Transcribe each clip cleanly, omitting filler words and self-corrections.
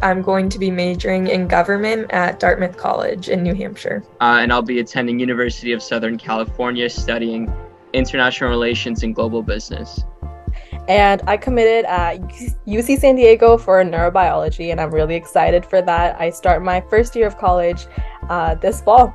I'm going to be majoring in government at Dartmouth College in New Hampshire. And I'll be attending University of Southern California studying international relations and global business. And I committed at UC San Diego for neurobiology, and I'm really excited for that. I start my first year of college this fall.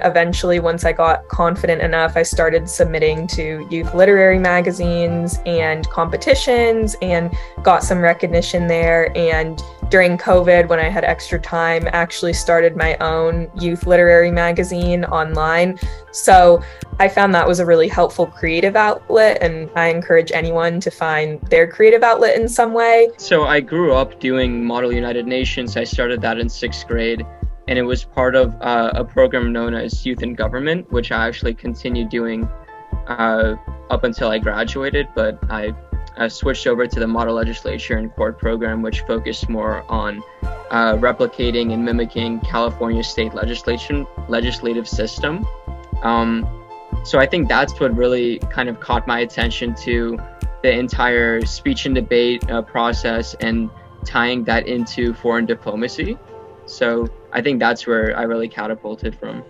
Eventually, once I got confident enough, I started submitting to youth literary magazines and competitions and got some recognition there. And during COVID, when I had extra time, actually started my own youth literary magazine online. So I found that was a really helpful creative outlet, and I encourage anyone to find their creative outlet in some way. So I grew up doing Model United Nations. I started that in 6th grade. And it was part of a program known as Youth in Government, which I actually continued doing up until I graduated. But I switched over to the Model Legislature and Court program, which focused more on replicating and mimicking California state legislative system. So I think that's what really kind of caught my attention to the entire speech and debate process and tying that into foreign diplomacy. So I think that's where I really catapulted from.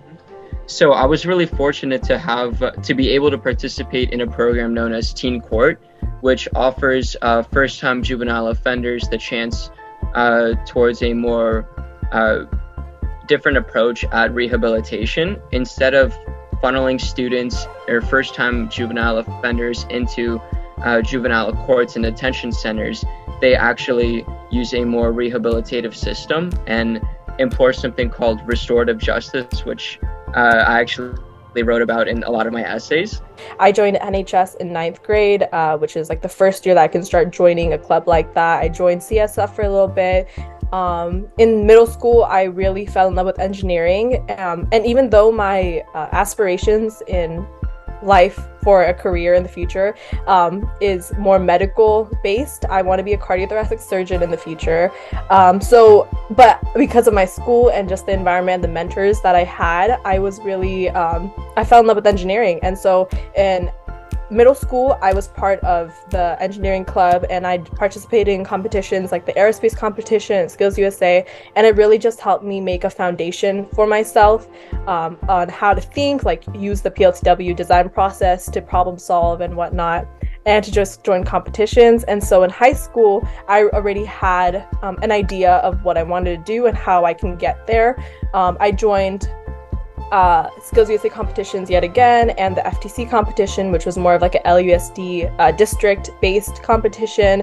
So I was really fortunate to be able to participate in a program known as Teen Court, which offers first-time juvenile offenders the chance towards a more different approach at rehabilitation. Instead of funneling students or first-time juvenile offenders into juvenile courts and detention centers, they actually use a more rehabilitative system and employ something called restorative justice, which I actually wrote about in a lot of my essays. I joined NHS in 9th grade, which is like the first year that I can start joining a club like that. I joined CSF for a little bit. In middle school, I really fell in love with engineering. And even though my aspirations in life for a career in the future is more medical based, I want to be a cardiothoracic surgeon in the future. But because of my school and just the environment, the mentors that I had, I was really, I fell in love with engineering. And so in middle school, I was part of the engineering club, and I participated in competitions like the aerospace competition and Skills USA, and it really just helped me make a foundation for myself on how to think, like use the PLTW design process to problem solve and whatnot, and to just join competitions. And so in high school, I already had an idea of what I wanted to do and how I can get there. I joined Skills USA competitions yet again, and the FTC competition, which was more of like a LUSD district-based competition.